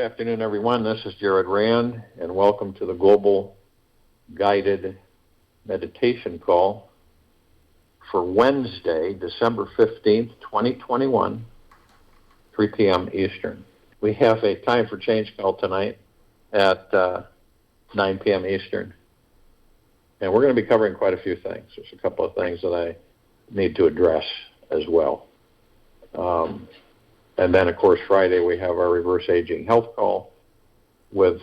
afternoon, everyone. This is Jared Rand, and welcome to the Global Guided Meditation Call for Wednesday, December 15th, 2021, 3 p.m. Eastern. We have a time for change call tonight at 9 p.m. Eastern, and we're going to be covering quite a few things. There's a couple of things that I need to address as well. And then, of course, Friday we have our reverse aging health call with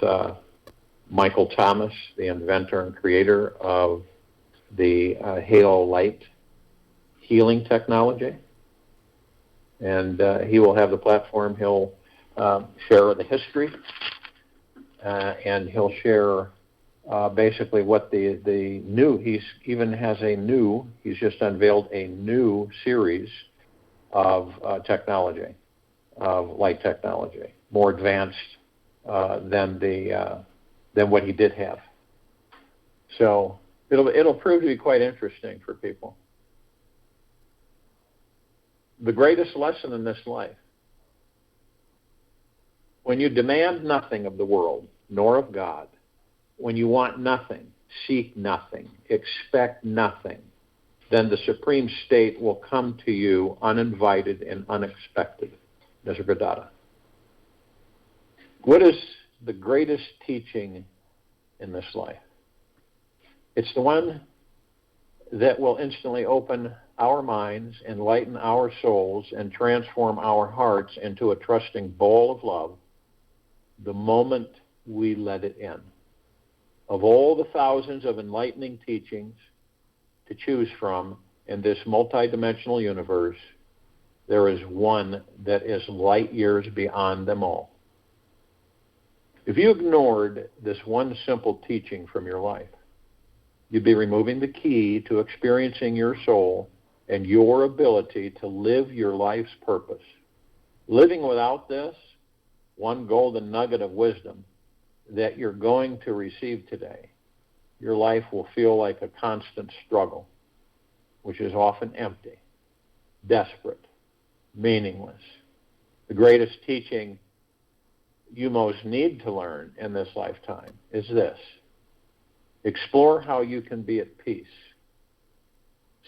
Michael Thomas, the inventor and creator of the Halo Light healing technology. And he will have the platform. He'll share the history, and he'll share basically what the new, he's just unveiled a new series of technology, of light technology, more advanced than what he did have. So it'll prove to be quite interesting for people. The greatest lesson in this life: when you demand nothing of the world, nor of God, when you want nothing, seek nothing, expect nothing, then the Supreme State will come to you uninvited and unexpected. Nisargadatta. What is the greatest teaching in this life? It's the one that will instantly open our minds, enlighten our souls, and transform our hearts into a trusting ball of love the moment we let it in. Of all the thousands of enlightening teachings to choose from in this multidimensional universe, there is one that is light years beyond them all. If you ignored this one simple teaching from your life, you'd be removing the key to experiencing your soul and your ability to live your life's purpose. Living without this one golden nugget of wisdom that you're going to receive today, your life will feel like a constant struggle, which is often empty, desperate, meaningless. The greatest teaching you most need to learn in this lifetime is this: explore how you can be at peace,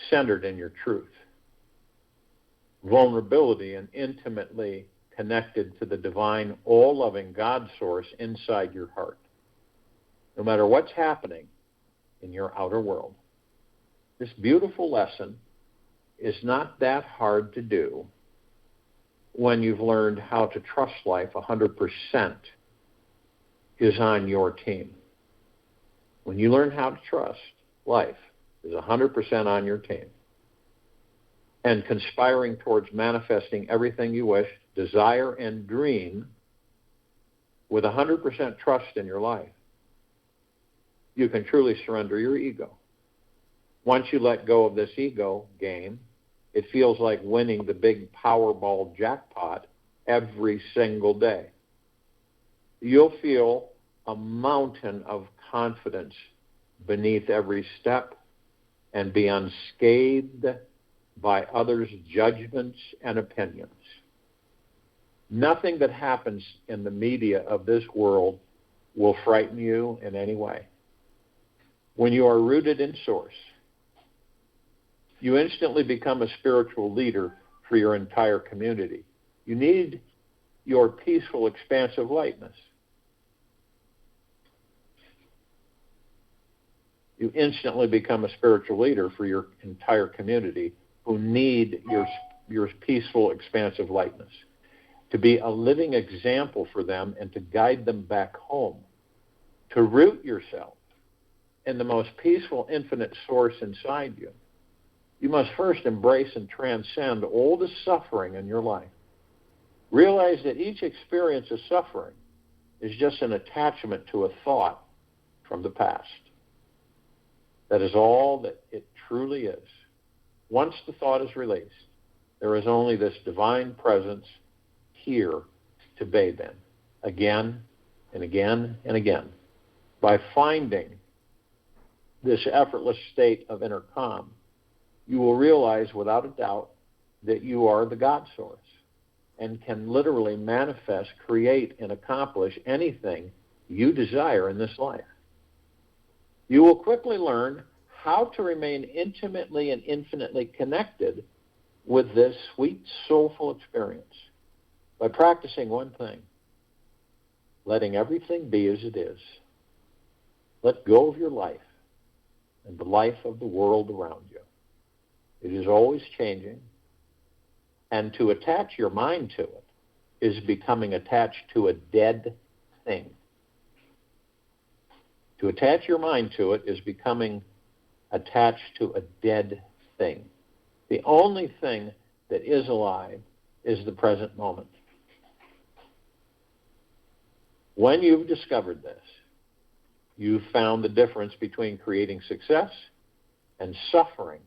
centered in your truth, vulnerability, and intimately connected to the divine, all-loving God source inside your heart. No matter what's happening in your outer world, this beautiful lesson is not that hard to do when you've learned how to trust life 100% is on your team. When you learn how to trust, life is 100% on your team and conspiring towards manifesting everything you wish, desire, and dream with 100% trust in your life, you can truly surrender your ego. Once you let go of this ego game, it feels like winning the big Powerball jackpot every single day. You'll feel a mountain of confidence beneath every step and be unscathed by others' judgments and opinions. Nothing that happens in the media of this world will frighten you in any way. When you are rooted in Source, you instantly become a spiritual leader for your entire community. You need your peaceful, expansive lightness. You instantly become a spiritual leader for your entire community who need your peaceful, expansive lightness to be a living example for them and to guide them back home. To root yourself in the most peaceful, infinite source inside you, you must first embrace and transcend all the suffering in your life. Realize that each experience of suffering is just an attachment to a thought from the past. That is all that it truly is. Once the thought is released, there is only this divine presence here to bathe in, again and again and again. By finding this effortless state of inner calm, you will realize without a doubt that you are the God source and can literally manifest, create, and accomplish anything you desire in this life. You will quickly learn how to remain intimately and infinitely connected with this sweet, soulful experience by practicing one thing: letting everything be as it is. Let go of your life and the life of the world around you. It is always changing, and to attach your mind to it is becoming attached to a dead thing. To attach your mind to it is becoming attached to a dead thing. The only thing that is alive is the present moment. When you've discovered this, you've found the difference between creating success and suffering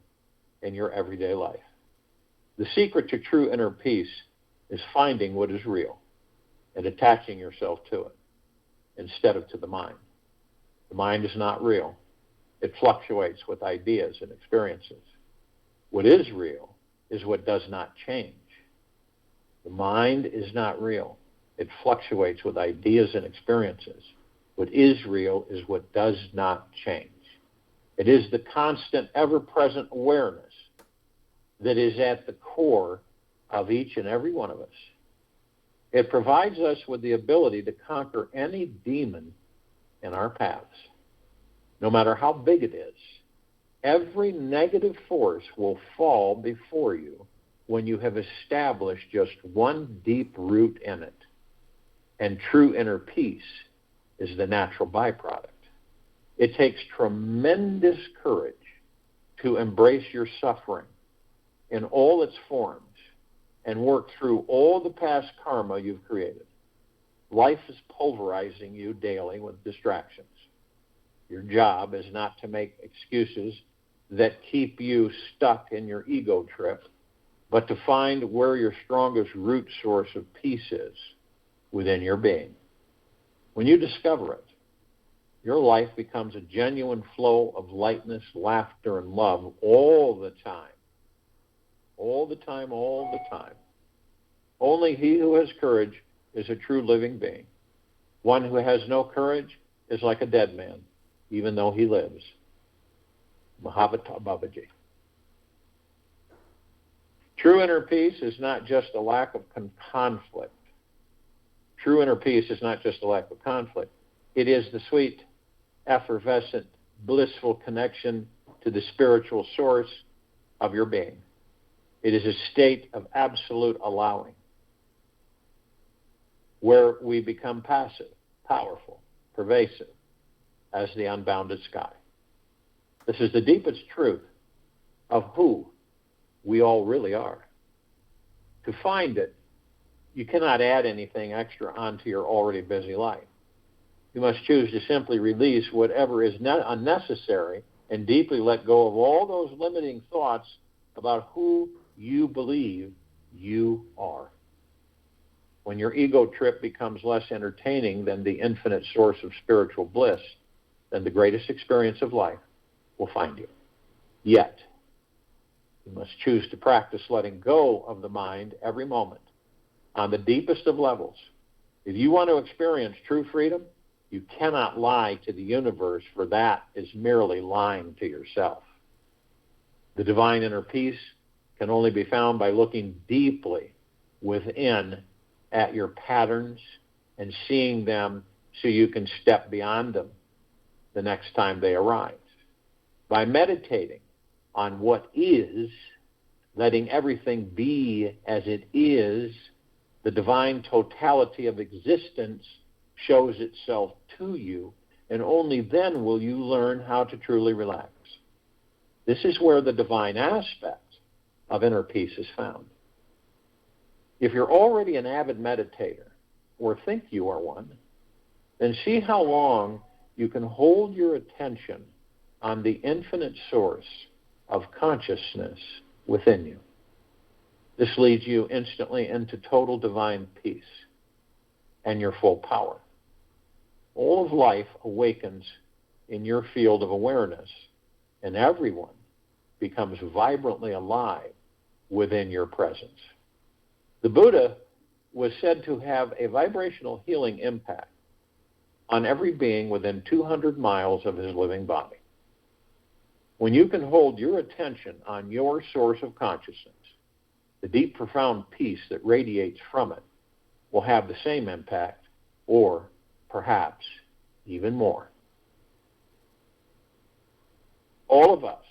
in your everyday life. The secret to true inner peace is finding what is real and attaching yourself to it instead of to the mind. The mind is not real. It fluctuates with ideas and experiences. What is real is what does not change. The mind is not real. It fluctuates with ideas and experiences. What is real is what does not change. It is the constant, ever-present awareness that is at the core of each and every one of us. It provides us with the ability to conquer any demon in our paths, no matter how big it is. Every negative force will fall before you when you have established just one deep root in it. And true inner peace is the natural byproduct. It takes tremendous courage to embrace your suffering in all its forms and work through all the past karma you've created. Life is pulverizing you daily with distractions. Your job is not to make excuses that keep you stuck in your ego trip, but to find where your strongest root source of peace is within your being. When you discover it, your life becomes a genuine flow of lightness, laughter, and love all the time. All the time, all the time. Only he who has courage is a true living being. One who has no courage is like a dead man, even though he lives. Mahavata Babaji. True inner peace is not just a lack of conflict. True inner peace is not just a lack of conflict. It is the sweet, effervescent, blissful connection to the spiritual source of your being. It is a state of absolute allowing, where we become passive, powerful, pervasive, as the unbounded sky. This is the deepest truth of who we all really are. To find it, you cannot add anything extra onto your already busy life. You must choose to simply release whatever is unnecessary and deeply let go of all those limiting thoughts about who you believe you are. When your ego trip becomes less entertaining than the infinite source of spiritual bliss, then the greatest experience of life will find you. Yet, you must choose to practice letting go of the mind every moment on the deepest of levels. If you want to experience true freedom, you cannot lie to the universe, for that is merely lying to yourself. The divine inner peace can only be found by looking deeply within at your patterns and seeing them so you can step beyond them the next time they arise. By meditating on what is, letting everything be as it is, the divine totality of existence shows itself to you, and only then will you learn how to truly relax. This is where the divine aspect of inner peace is found. If you're already an avid meditator, or think you are one, then see how long you can hold your attention on the infinite source of consciousness within you. This leads you instantly into total divine peace and your full power. All of life awakens in your field of awareness, and everyone becomes vibrantly alive within your presence. The Buddha was said to have a vibrational healing impact on every being within 200 miles of his living body. When you can hold your attention on your source of consciousness, the deep, profound peace that radiates from it will have the same impact, or perhaps even more. All of us,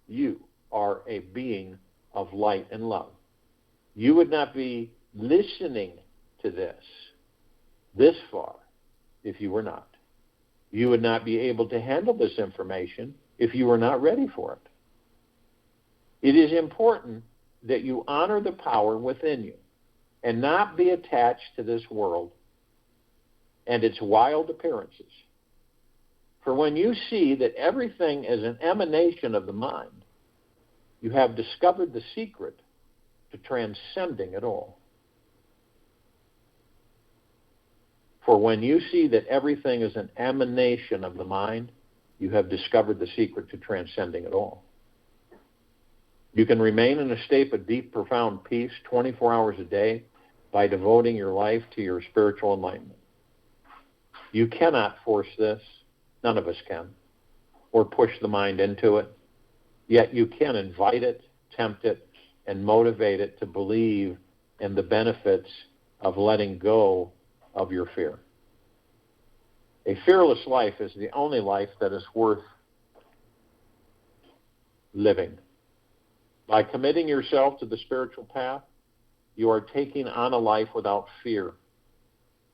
you are a being of light and love. You would not be listening to this far, if you were not. You would not be able to handle this information if you were not ready for it. It is important that you honor the power within you and not be attached to this world and its wild appearances. For when you see that everything is an emanation of the mind, you have discovered the secret to transcending it all. For when you see that everything is an emanation of the mind, you have discovered the secret to transcending it all. You can remain in a state of deep, profound peace 24 hours a day by devoting your life to your spiritual enlightenment. You cannot force this. None of us can. Or push the mind into it. Yet you can invite it, tempt it, and motivate it to believe in the benefits of letting go of your fear. A fearless life is the only life that is worth living. By committing yourself to the spiritual path, you are taking on a life without fear,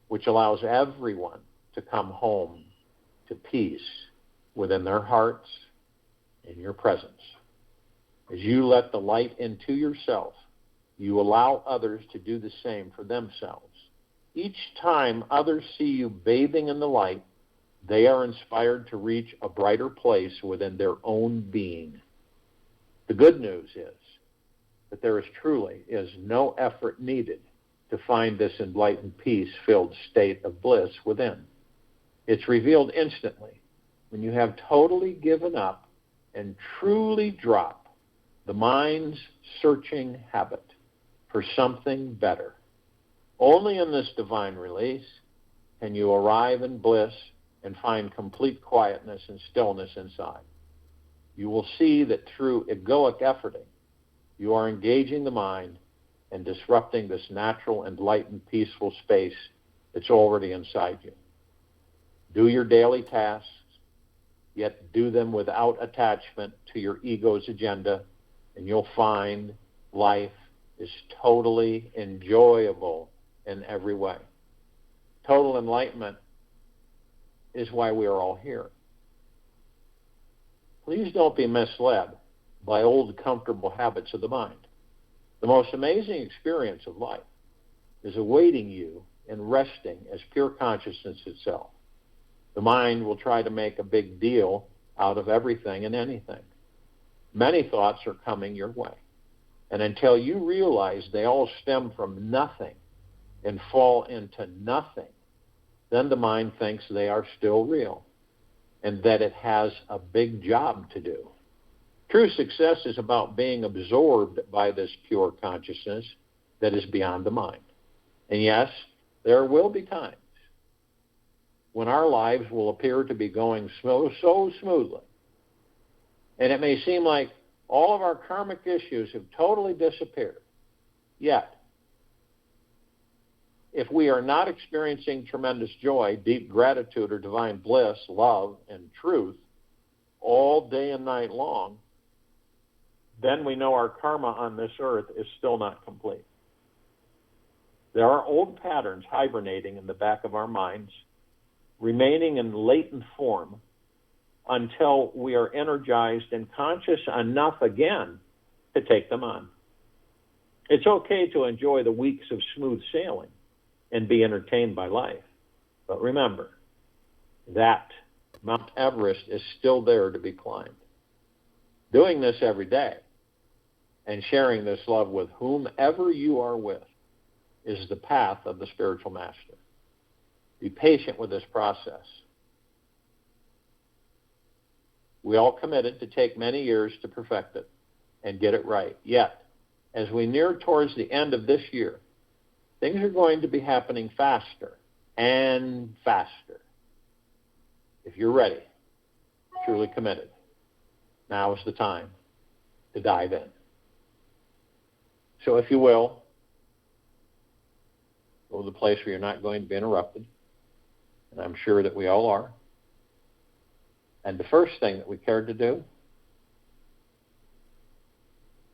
which allows everyone to come home to peace within their hearts in your presence. As you let the light into yourself, you allow others to do the same for themselves. Each time others see you bathing in the light, they are inspired to reach a brighter place within their own being. The good news is that there truly is no effort needed to find this enlightened, peace-filled state of bliss within. It's revealed instantly when you have totally given up and truly drop the mind's searching habit for something better. Only in this divine release can you arrive in bliss and find complete quietness and stillness inside. You will see that through egoic efforting, you are engaging the mind and disrupting this natural, enlightened, peaceful space that's already inside you. Do your daily tasks, yet do them without attachment to your ego's agenda, and you'll find life is totally enjoyable in every way. Total enlightenment is why we are all here. Please don't be misled by old comfortable habits of the mind. The most amazing experience of life is awaiting you in resting as pure consciousness itself. The mind will try to make a big deal out of everything and anything. Many thoughts are coming your way. And until you realize they all stem from nothing and fall into nothing, then the mind thinks they are still real and that it has a big job to do. True success is about being absorbed by this pure consciousness that is beyond the mind. And yes, there will be times when our lives will appear to be going so smoothly, and it may seem like all of our karmic issues have totally disappeared. Yet, if we are not experiencing tremendous joy, deep gratitude, or divine bliss, love, and truth all day and night long, then we know our karma on this earth is still not complete. There are old patterns hibernating in the back of our minds, remaining in latent form until we are energized and conscious enough again to take them on. It's okay to enjoy the weeks of smooth sailing and be entertained by life. But remember that Mount Everest is still there to be climbed. Doing this every day and sharing this love with whomever you are with is the path of the spiritual master. Be patient with this process. We all committed to take many years to perfect it and get it right. Yet, as we near towards the end of this year, things are going to be happening faster and faster. If you're ready, truly committed, now is the time to dive in. So if you will, go to the place where you're not going to be interrupted, and I'm sure that we all are. And the first thing that we care to do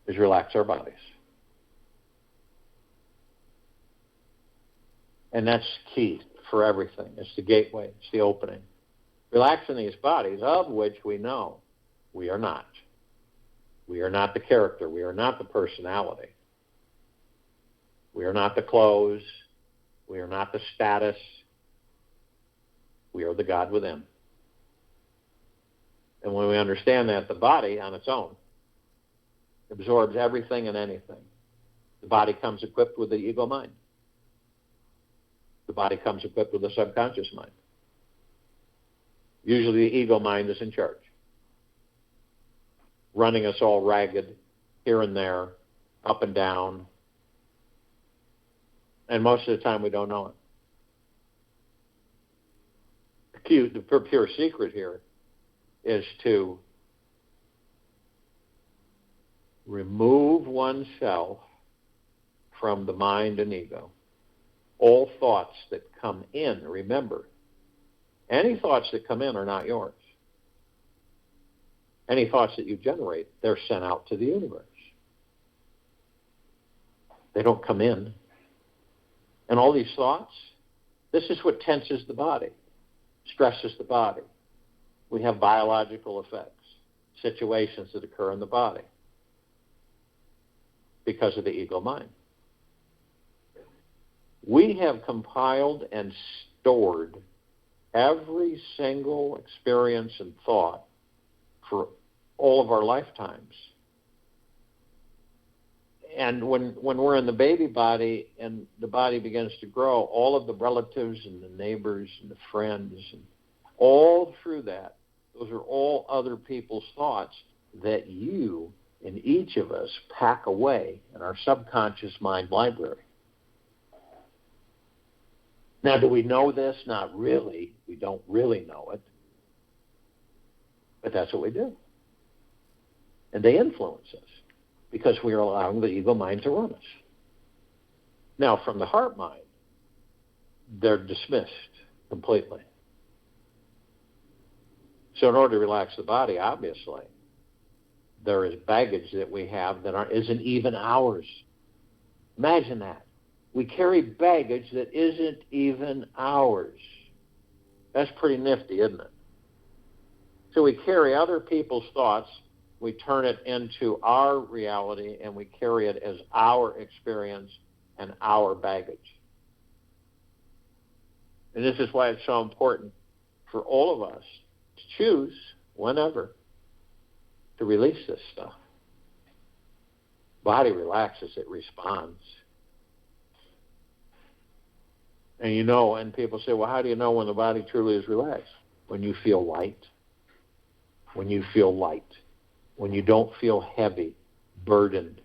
is relax our bodies. And that's key for everything. It's the gateway. It's the opening. Relaxing these bodies, of which we know we are not. We are not the character. We are not the personality. We are not the clothes. We are not the status. We are the God within. And when we understand that, the body on its own absorbs everything and anything. The body comes equipped with the ego mind. The body comes equipped with the subconscious mind. Usually the ego mind is in charge, running us all ragged here and there, up and down. And most of the time we don't know it. The pure secret here is to remove oneself from the mind and ego. All thoughts that come in, remember, any thoughts that come in are not yours. Any thoughts that you generate, they're sent out to the universe. They don't come in. And all these thoughts, this is what tenses the body, stresses the body. We have biological effects, situations that occur in the body because of the ego mind. We have compiled and stored every single experience and thought for all of our lifetimes. And when we're in the baby body and the body begins to grow, all of the relatives and the neighbors and the friends, and all through that, those are all other people's thoughts that you and each of us pack away in our subconscious mind library. Now, do we know this? Not really. We don't really know it. But that's what we do. And they influence us because we are allowing the ego mind to run us. Now, from the heart mind, they're dismissed completely. So in order to relax the body, obviously, there is baggage that we have that isn't even ours. Imagine that. We carry baggage that isn't even ours. That's pretty nifty, isn't it? So we carry other people's thoughts, we turn it into our reality, and we carry it as our experience and our baggage. And this is why it's so important for all of us to choose, whenever, to release this stuff. Body relaxes, it responds. And you know, and people say, well, how do you know when the body truly is relaxed? When you feel light. When you feel light. When you don't feel heavy, burdened,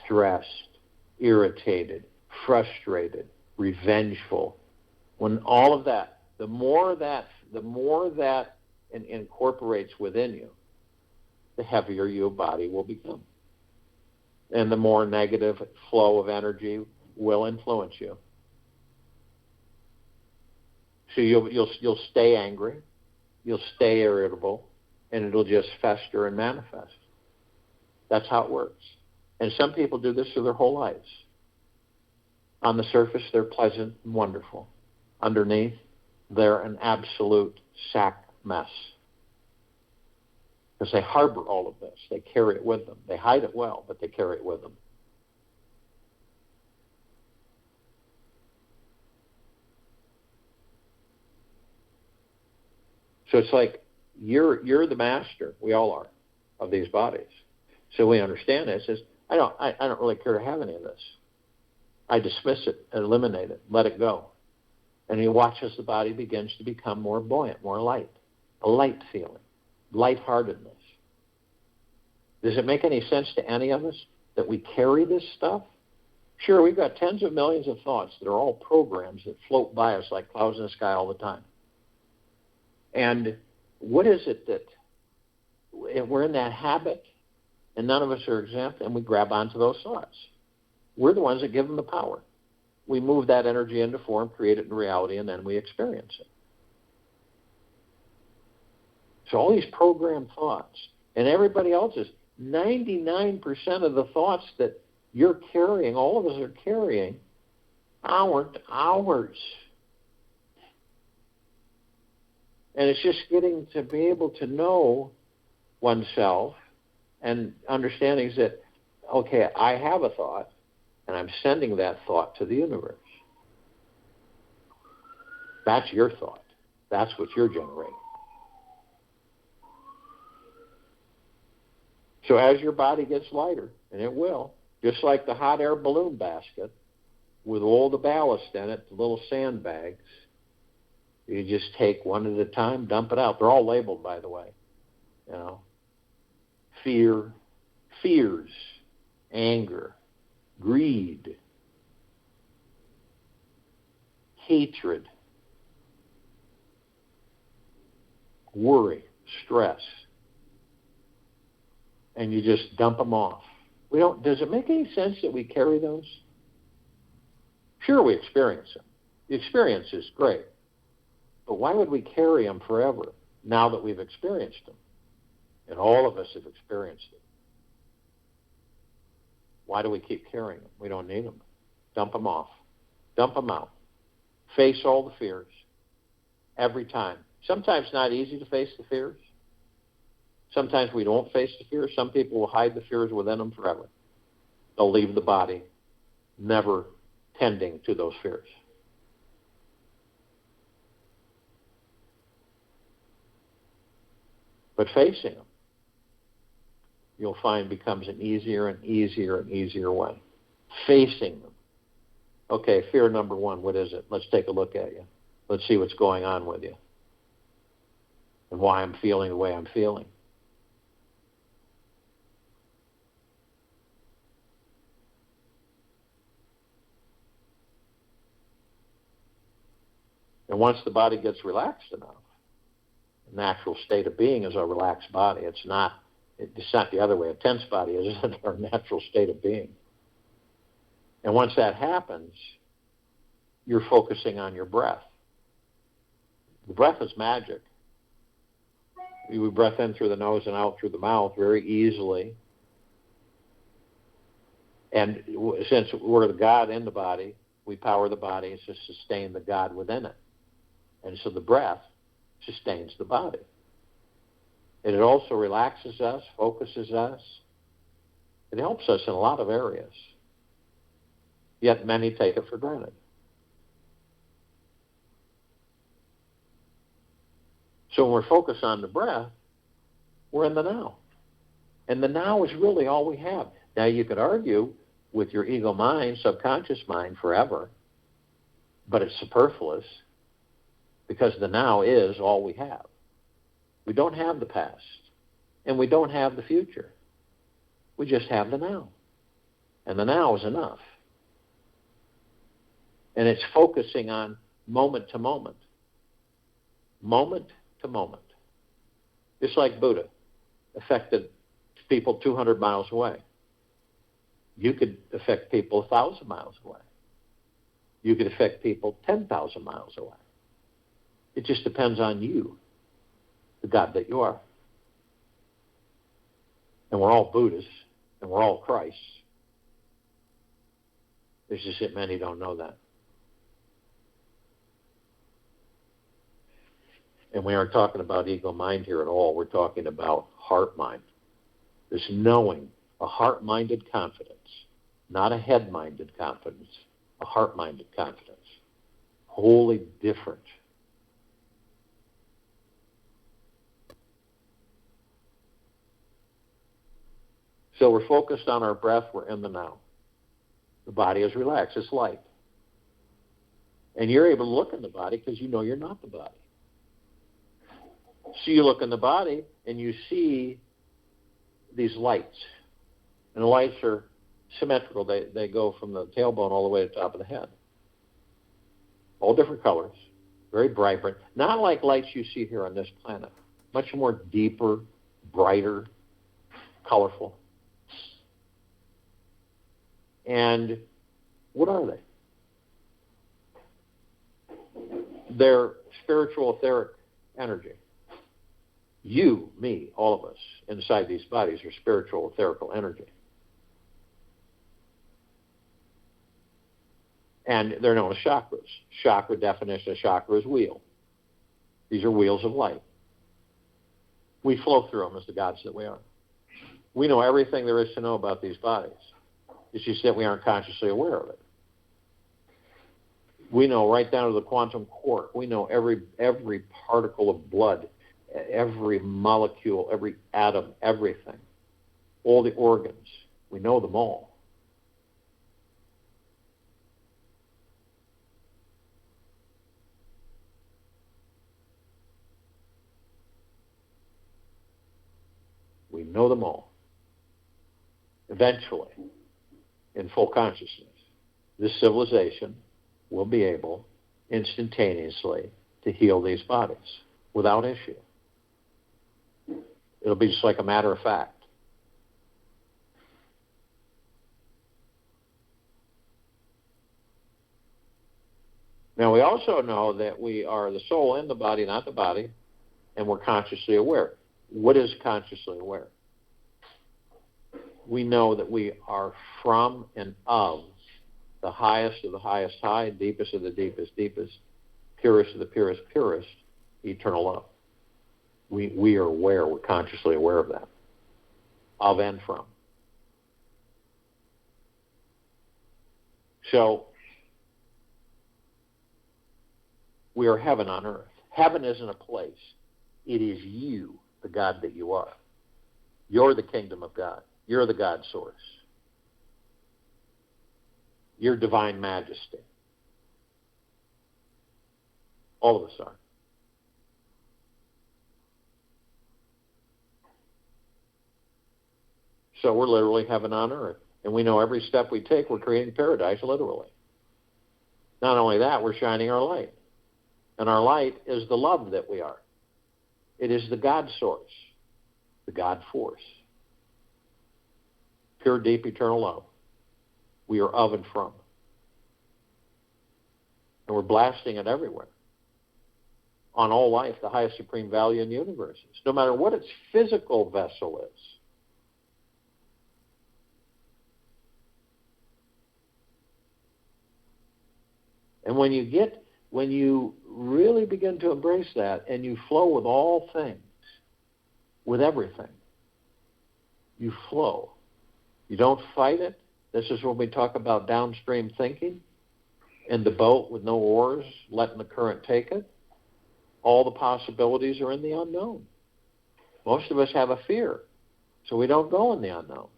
stressed, irritated, frustrated, revengeful. When all of that, the more that incorporates within you, the heavier your body will become. And the more negative flow of energy will influence you. So you'll stay angry, you'll stay irritable, and it'll just fester and manifest. That's how it works. And some people do this through their whole lives. On the surface, they're pleasant and wonderful. Underneath, they're an absolute sack mess. Because they harbor all of this. They carry it with them. They hide it well, but they carry it with them. So it's like you're the master. We all are of these bodies. So we understand it. It says, I don't really care to have any of this. I dismiss it, eliminate it, let it go. And you watch as the body begins to become more buoyant, more light, a light feeling, lightheartedness. Does it make any sense to any of us that we carry this stuff? Sure, we've got tens of millions of thoughts that are all programs that float by us like clouds in the sky all the time. And what is it that we're in that habit, and none of us are exempt, and we grab onto those thoughts? We're the ones that give them the power. We move that energy into form, create it in reality, and then we experience it. So all these programmed thoughts, and everybody else's, 99% of the thoughts that you're carrying, all of us are carrying, aren't ours. And it's just getting to be able to know oneself and understanding that, okay, I have a thought, and I'm sending that thought to the universe. That's your thought. That's what you're generating. So as your body gets lighter, and it will, just like the hot air balloon basket with all the ballast in it, the little sandbags, you just take one at a time, dump it out. They're all labeled, by the way. You know, fear, fears, anger, greed, hatred, worry, stress. And you just dump them off. Does it make any sense that we carry those? Sure, we experience them. The experience is great. But why would we carry them forever now that we've experienced them? And all of us have experienced it. Why do we keep carrying them? We don't need them. Dump them off. Dump them out. Face all the fears every time. Sometimes not easy to face the fears. Sometimes we don't face the fears. Some people will hide the fears within them forever. They'll leave the body never tending to those fears. But facing them, you'll find becomes an easier and easier and easier way. Facing them. Okay, fear number one, what is it? Let's take a look at you. Let's see what's going on with you and why I'm feeling the way I'm feeling. And once the body gets relaxed enough, the natural state of being is a relaxed body. It's not the other way. A tense body isn't our natural state of being. And once that happens, you're focusing on your breath. The breath is magic. We breath in through the nose and out through the mouth very easily. And since we're the God in the body, we power the body to sustain the God within it. And so the breath sustains the body. And it also relaxes us, focuses us. It helps us in a lot of areas. Yet many take it for granted. So when we're focused on the breath, we're in the now. And the now is really all we have. Now you could argue with your ego mind, subconscious mind forever, but it's superfluous because the now is all we have. We don't have the past, and we don't have the future. We just have the now. And the now is enough. And it's focusing on moment to moment. Moment to moment. Just like Buddha affected people 200 miles away. You could affect people 1,000 miles away. You could affect people 10,000 miles away. It just depends on you, the God that you are. And we're all Buddhists, and we're all Christs. It's just that many don't know that. And we aren't talking about ego-mind here at all. We're talking about heart-mind. This knowing, a heart-minded confidence, not a head-minded confidence, a heart-minded confidence. Wholly different. So we're focused on our breath. We're in the now. The body is relaxed. It's light. And you're able to look in the body because you know you're not the body. So you look in the body and you see these lights. And the lights are symmetrical. They go from the tailbone all the way to the top of the head. All different colors, very vibrant. Not like lights you see here on this planet. Much more deeper, brighter, colorful. And what are they? They're spiritual etheric energy. You, me, all of us inside these bodies are spiritual etherical energy. And they're known as chakras. Chakra definition of chakra is wheel. These are wheels of light. We flow through them as the gods that we are. We know everything there is to know about these bodies. It's just that we aren't consciously aware of it. We know right down to the quantum quark. We know every particle of blood, every molecule, every atom, everything. All the organs. We know them all. We know them all. Eventually, in full consciousness, this civilization will be able instantaneously to heal these bodies without issue. It'll be just like a matter of fact. Now, we also know that we are the soul in the body, not the body, and we're consciously aware. What is consciously aware? We know that we are from and of the highest high, deepest of the deepest, purest of the purest, eternal love. We are aware, we're consciously aware of that, of and from. So, we are heaven on earth. Heaven isn't a place. It is you, the God that you are. You're the kingdom of God. You're the God source. You're divine majesty. All of us are. So we're literally heaven on earth. And we know every step we take, we're creating paradise, literally. Not only that, we're shining our light. And our light is the love that we are. It is the God source, the God force. Pure, deep, eternal love. We are of and from. And we're blasting it everywhere. On all life, the highest supreme value in the universe is, no matter what its physical vessel is. And when you really begin to embrace that and you flow with all things, with everything, you flow. You don't fight it. This is when we talk about downstream thinking in the boat with no oars, letting the current take it. All the possibilities are in the unknown. Most of us have a fear, so we don't go in the unknown.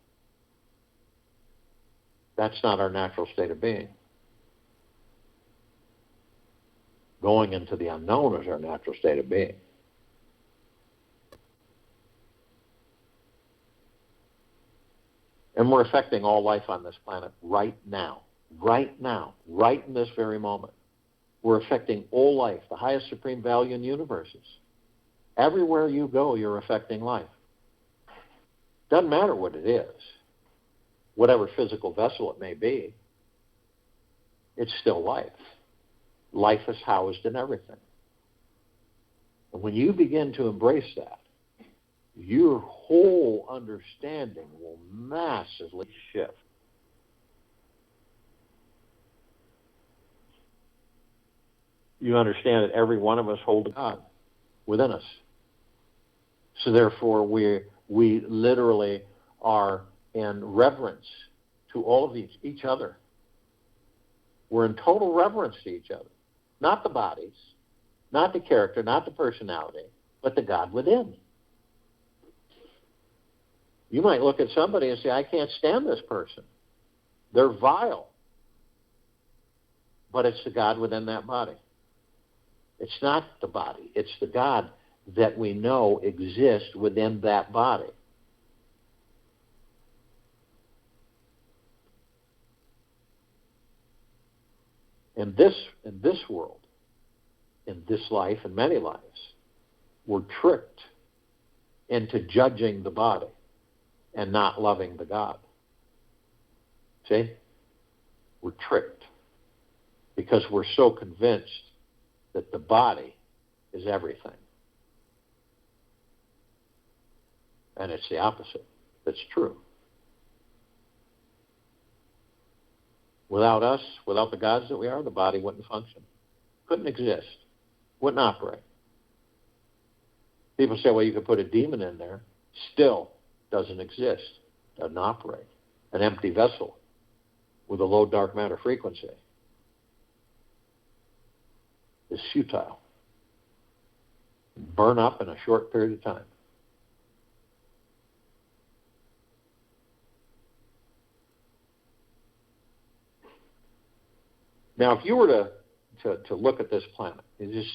That's not our natural state of being. Going into the unknown is our natural state of being. And we're affecting all life on this planet right now, right in this very moment. We're affecting all life, the highest supreme value in universes. Everywhere you go, you're affecting life. Doesn't matter what it is, whatever physical vessel it may be, it's still life. Life is housed in everything. And when you begin to embrace that, your whole understanding will massively shift. You understand that every one of us holds God within us. So therefore, we literally are in reverence to all of each other. We're in total reverence to each other. Not the bodies, not the character, not the personality, but the God within. You might look at somebody and say, I can't stand this person. They're vile. But it's the God within that body. It's not the body. It's the God that we know exists within that body. In this world, in this life and many lives, we're tricked into judging the body and not loving the God. See? We're tricked because we're so convinced that the body is everything. And it's the opposite that's true. Without us, without the gods that we are, the body wouldn't function. Couldn't exist. Wouldn't operate. People say, well, you could put a demon in there. Still doesn't exist. Doesn't operate. An empty vessel with a low dark matter frequency is futile. Burn up in a short period of time. Now, if you were to look at this planet, you just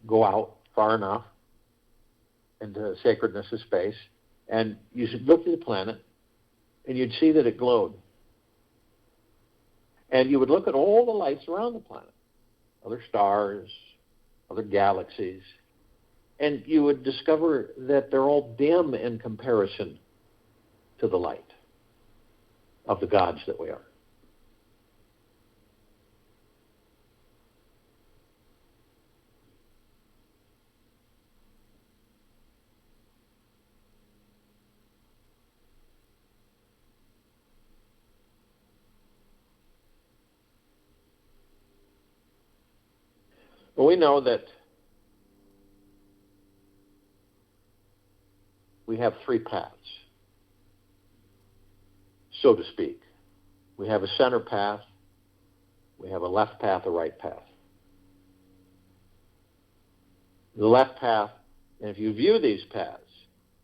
go out far enough into the sacredness of space, and you should look at the planet, and you'd see that it glowed. And you would look at all the lights around the planet, other stars, other galaxies, and you would discover that they're all dim in comparison to the light of the gods that we are. Well, we know that we have three paths, so to speak. We have a center path, we have a left path, a right path. The left path, and if you view these paths,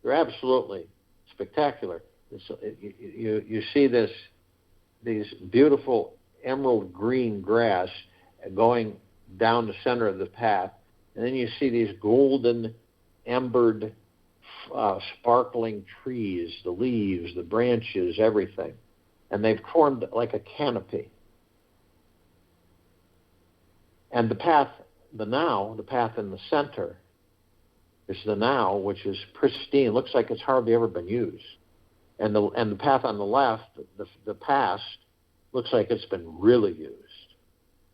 they're absolutely spectacular. You see these beautiful emerald green grass going down the center of the path, and then you see these golden, embered, sparkling trees, the leaves, the branches, everything. And they've formed like a canopy. And the path, the path in the center is the now, which is pristine. Looks like it's hardly ever been used. And the path on the left, the past, looks like it's been really used.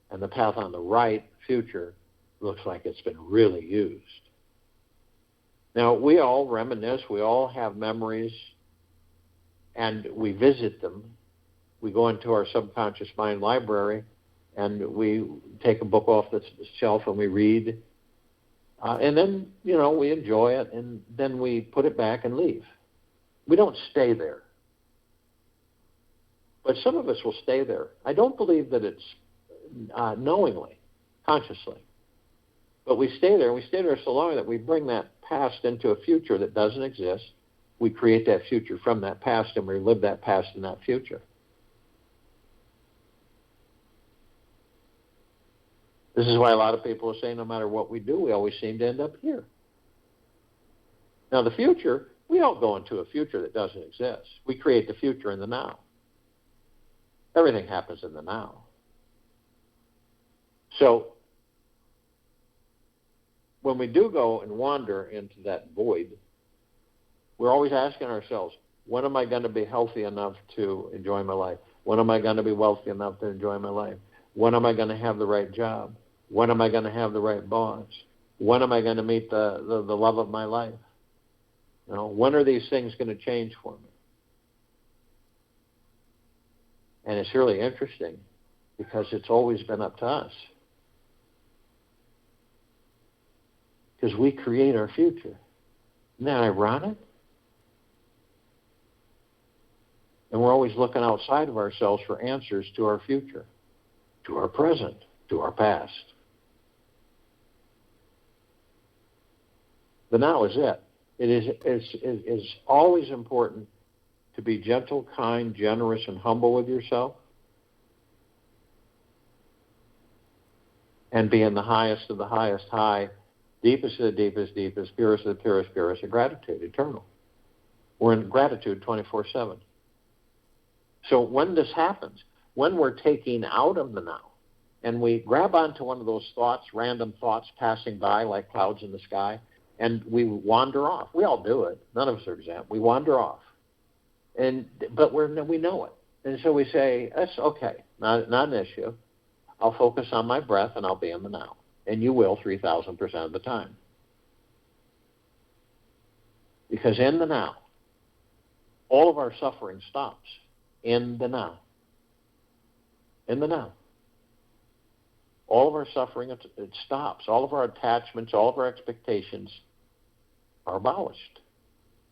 And the path on the right, future, looks like it's been really used. Now, we all reminisce, we all have memories, and we visit them. We go into our subconscious mind library, and we take a book off the shelf and we read. And then, we enjoy it, and then we put it back and leave. We don't stay there. But some of us will stay there. I don't believe that it's knowingly, consciously. But we stay there, and we stay there so long that we bring that past into a future that doesn't exist. We create that future from that past, and we live that past in that future. This is why a lot of people are saying no matter what we do, we always seem to end up here. Now, the future, we don't go into a future that doesn't exist. We create the future in the now. Everything happens in the now. So, when we do go and wander into that void, we're always asking ourselves, when am I going to be healthy enough to enjoy my life? When am I going to be wealthy enough to enjoy my life? When am I going to have the right job? When am I going to have the right boss? When am I going to meet the love of my life? When are these things going to change for me? And it's really interesting because it's always been up to us. Because we create our future. Isn't that ironic? And we're always looking outside of ourselves for answers to our future, to our present, to our past. The now is it. It is always important to be gentle, kind, generous, and humble with yourself. And be in the highest of the highest high, deepest of the deepest, deepest, purest of the purest, purest of gratitude, eternal. We're in gratitude 24/7. So when this happens, when we're taking out of the now, and we grab onto one of those thoughts, random thoughts passing by like clouds in the sky, and we wander off. We all do it. None of us are exempt. We wander off. But we know it. And so we say, that's okay, not an issue. I'll focus on my breath and I'll be in the now. And you will 3,000% of the time. Because in the now, all of our suffering stops. In the now. In the now. All of our suffering, it stops. All of our attachments, all of our expectations are abolished.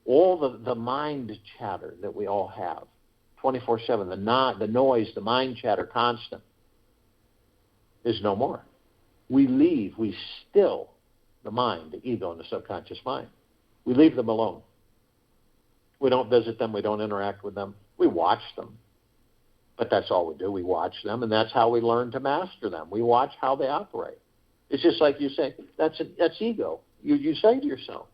All the mind chatter that we all have, 24/7, the noise, the mind chatter constant, is no more. We still the mind, the ego, and the subconscious mind. We leave them alone. We don't visit them. We don't interact with them. We watch them. But that's all we do. We watch them, and that's how we learn to master them. We watch how they operate. It's just like you say, that's ego. You say to yourself,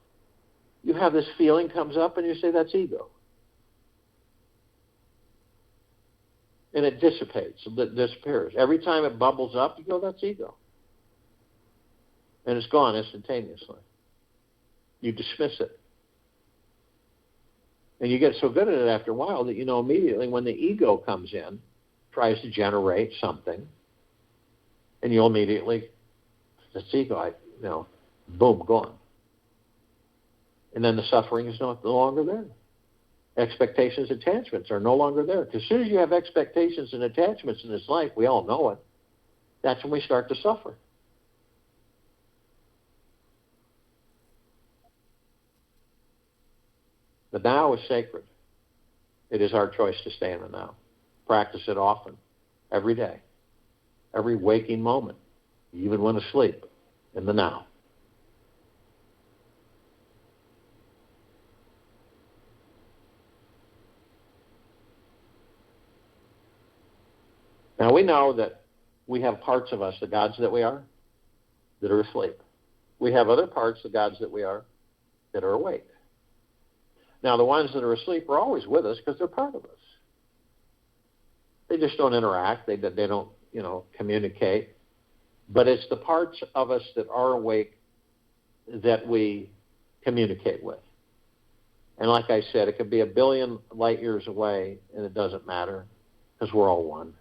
you have this feeling comes up, and you say, that's ego. And it dissipates, it disappears. Every time it bubbles up, you go, that's ego. And it's gone instantaneously. You dismiss it. And you get so good at it after a while that you know immediately when the ego comes in, tries to generate something, and you'll immediately, that's ego, boom, gone. And then the suffering is no longer there. Expectations, attachments are no longer there. As soon as you have expectations and attachments in this life, we all know it, that's when we start to suffer. The now is sacred. It is our choice to stay in the now. Practice it often, every day, every waking moment, even when asleep, in the now. Now we know that we have parts of us, the gods that we are, that are asleep. We have other parts, the gods that we are, that are awake. Now, the ones that are asleep are always with us because they're part of us. They just don't interact. They don't, communicate. But it's the parts of us that are awake that we communicate with. And like I said, it could be 1 billion light years away, and it doesn't matter because we're all one.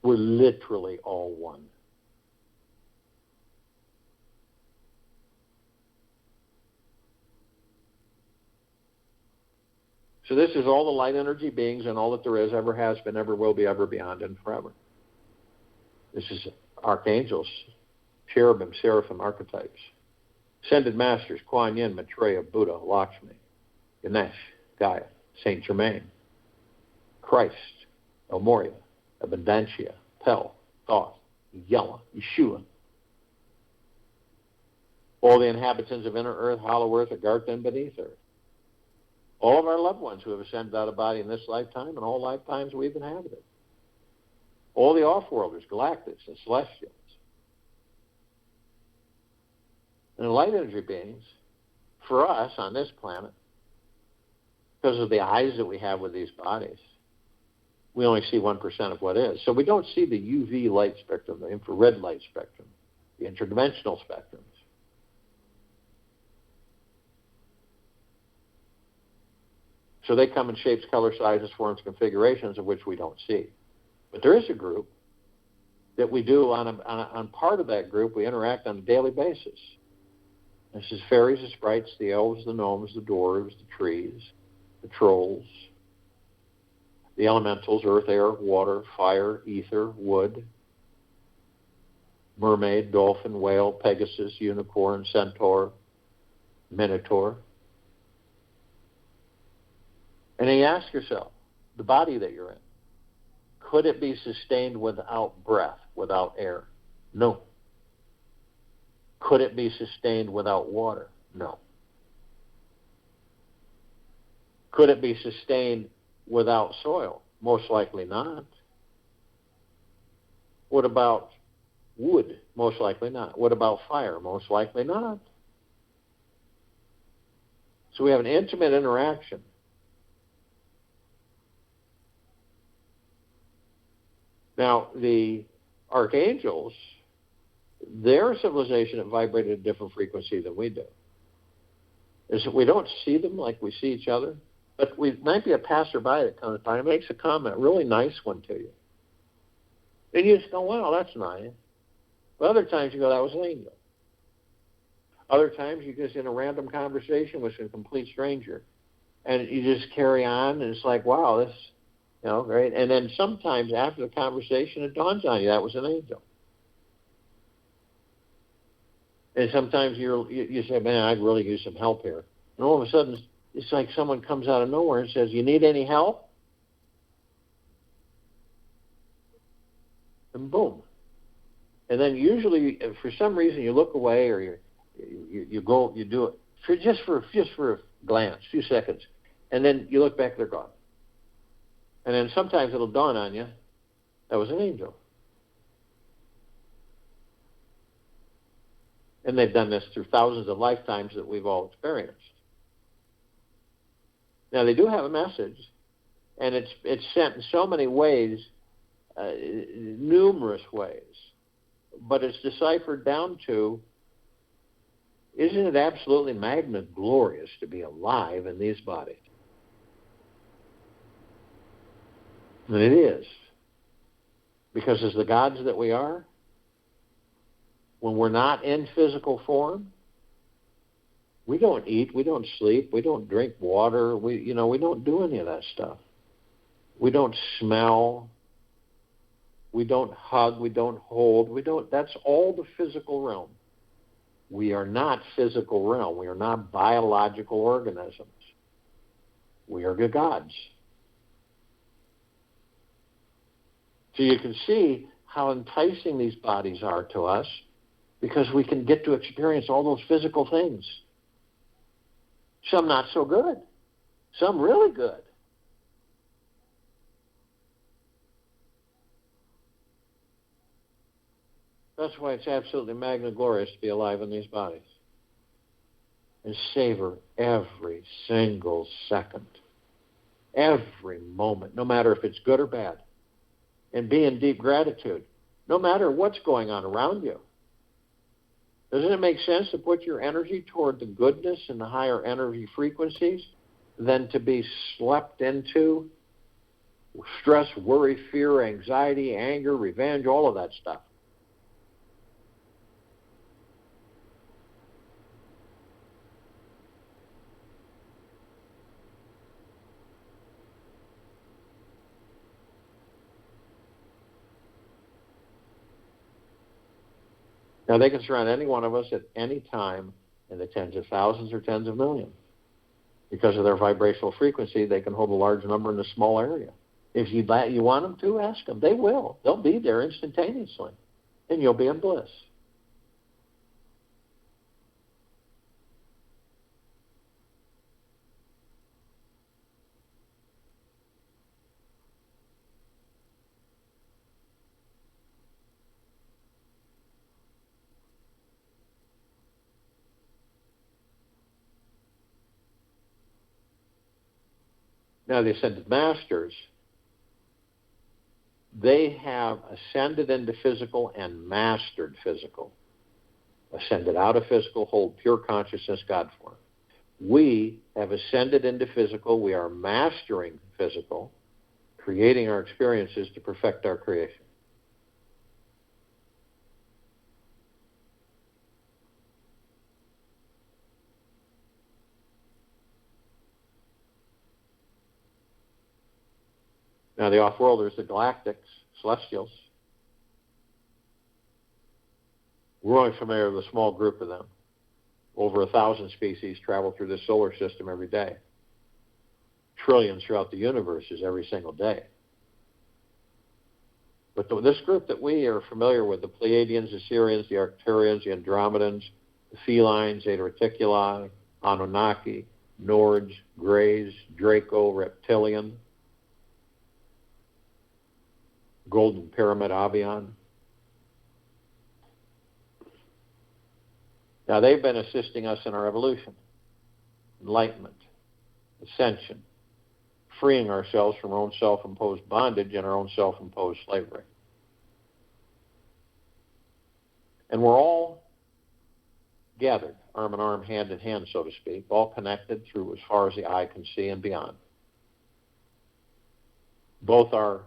We're literally all one. So this is all the light energy beings and all that there is, ever has been, ever will be, ever beyond, and forever. This is archangels, cherubim, seraphim archetypes, ascended masters, Kuan Yin, Maitreya, Buddha, Lakshmi, Ganesh, Gaia, Saint Germain, Christ, El Morya, Abundantia, Pel, Thoth, Yella, Yeshua, all the inhabitants of inner earth, hollow earth, Agartha, and beneath earth. All of our loved ones who have ascended out of body in this lifetime and all lifetimes we've inhabited. All the off-worlders, galactics, and celestials. And the light energy beings, for us on this planet, because of the eyes that we have with these bodies, we only see 1% of what is. So we don't see the UV light spectrum, the infrared light spectrum, the interdimensional spectrums. So they come in shapes, color, sizes, forms, configurations of which we don't see. But there is a group that we do on part of that group, we interact on a daily basis. This is fairies, the sprites, the elves, the gnomes, the dwarves, the trees, the trolls, the elementals, earth, air, water, fire, ether, wood, mermaid, dolphin, whale, Pegasus, unicorn, centaur, minotaur. And then you ask yourself, the body that you're in, could it be sustained without breath, without air? No. Could it be sustained without water? No. Could it be sustained without soil? Most likely not. What about wood? Most likely not. What about fire? Most likely not. So we have an intimate interaction. Now, the archangels, their civilization that vibrated at a different frequency than we do. Is that we don't see them like we see each other, but we might be a passerby that comes by and makes a comment, a really nice one to you. And you just go, wow, that's nice. But other times you go, that was an angel. Other times you just in a random conversation with a complete stranger, and you just carry on, and it's like, wow, this, great. And then sometimes after the conversation, it dawns on you that was an angel. And sometimes you say, man, I'd really use some help here. And all of a sudden, it's like someone comes out of nowhere and says, you need any help? And boom. And then usually, for some reason, you look away, or you go, you do it just for a glance, a few seconds, and then you look back, they're gone. And then sometimes it'll dawn on you, that was an angel. And they've done this through thousands of lifetimes that we've all experienced. Now, they do have a message, and it's sent in so many ways, numerous ways, but it's deciphered down to, isn't it absolutely magna glorious to be alive in these bodies? And it is. Because as the gods that we are, when we're not in physical form, we don't eat, we don't sleep, we don't drink water, we don't do any of that stuff. We don't smell, we don't hug, we don't hold, that's all the physical realm. We are not physical realm. We are not biological organisms. We are the gods. So you can see how enticing these bodies are to us, because we can get to experience all those physical things. Some not so good. Some really good. That's why it's absolutely magna glorious to be alive in these bodies. And savor every single second. Every moment, no matter if it's good or bad. And be in deep gratitude, no matter what's going on around you. Doesn't it make sense to put your energy toward the goodness and the higher energy frequencies than to be swept into stress, worry, fear, anxiety, anger, revenge, all of that stuff? Now, they can surround any one of us at any time in the tens of thousands or tens of millions. Because of their vibrational frequency, they can hold a large number in a small area. If you want them to, ask them. They will. They'll be there instantaneously, and you'll be in bliss. Now, the Ascended Masters, they have ascended into physical and mastered physical. Ascended out of physical, hold pure consciousness, God form. We have ascended into physical. We are mastering physical, creating our experiences to perfect our creation. Now, the off-worlders, the galactics, celestials, we're only familiar with a small group of them. Over 1,000 species travel through this solar system every day. Trillions throughout the universe is every single day. But this group that we are familiar with, the Pleiadians, the Sirians, the Arcturians, the Andromedans, the Felines, Zeta Reticuli, Anunnaki, Nords, Greys, Draco, Reptilian, Golden Pyramid, Avian. Now, they've been assisting us in our evolution, enlightenment, ascension, freeing ourselves from our own self-imposed bondage and our own self-imposed slavery. And we're all gathered, arm in arm, hand in hand, so to speak, all connected through as far as the eye can see and beyond. Both our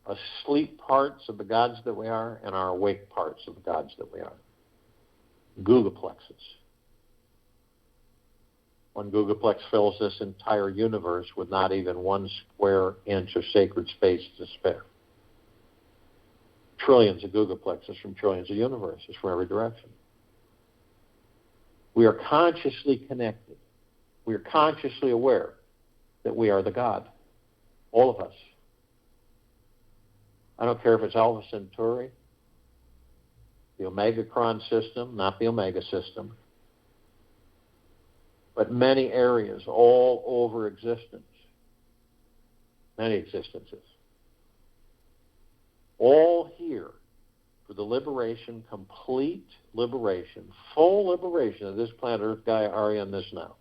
asleep parts of the gods that we are and our awake parts of the gods that we are. Googleplexes. One googleplex fills this entire universe with not even 1 square inch of sacred space to spare. Trillions of googleplexes from trillions of universes from every direction. We are consciously connected. We are consciously aware that we are the God. All of us. I don't care if it's Alpha Centauri, the Omega-Cron system, not the Omega system, but many areas all over existence, many existences, all here for the liberation, complete liberation, full liberation of this planet Earth, Gaia, Arya, and this now.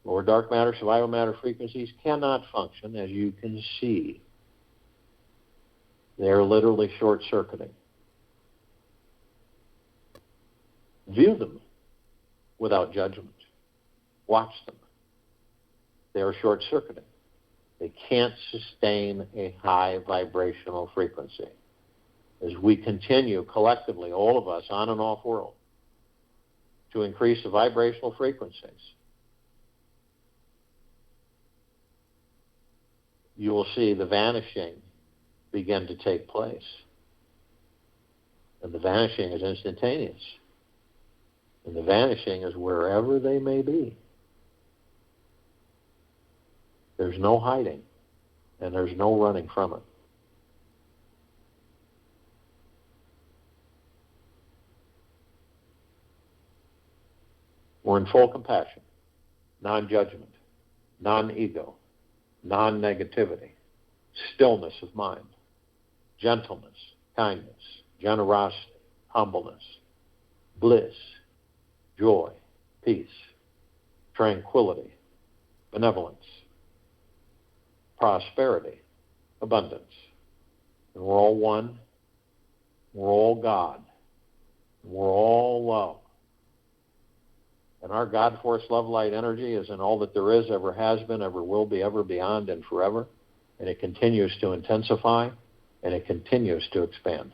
Lower dark matter, survival matter frequencies cannot function, as you can see. They are literally short-circuiting. View them without judgment. Watch them. They are short-circuiting. They can't sustain a high vibrational frequency. As we continue collectively, all of us, on and off world, to increase the vibrational frequencies, you will see the vanishing begin to take place. And the vanishing is instantaneous. And the vanishing is wherever they may be. There's no hiding, and there's no running from it. We're in full compassion, non-judgment, non-ego, non-negativity, stillness of mind, gentleness, kindness, generosity, humbleness, bliss, joy, peace, tranquility, benevolence, prosperity, abundance. And we're all one. We're all God. We're all love. And our God force, love, light, energy is in all that there is, ever has been, ever will be, ever beyond, and forever. And it continues to intensify, and it continues to expand.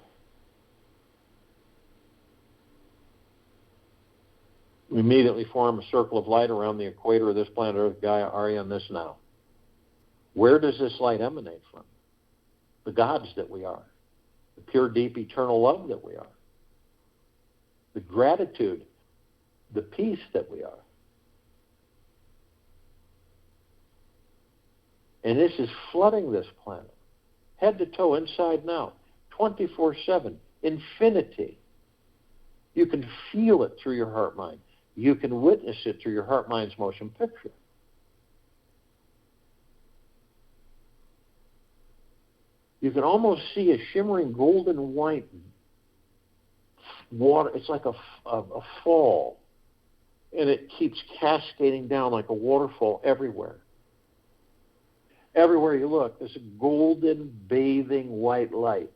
We immediately form a circle of light around the equator of this planet Earth, Gaia, Arya, and this now. Where does this light emanate from? The gods that we are. The pure, deep, eternal love that we are. The gratitude, the peace that we are. And this is flooding this planet, head to toe, inside and out, 24/7, infinity. You can feel it through your heart mind. You can witness it through your heart mind's motion picture. You can almost see a shimmering golden white water. It's like a fall. And it keeps cascading down like a waterfall everywhere. Everywhere you look, there's a golden bathing white light,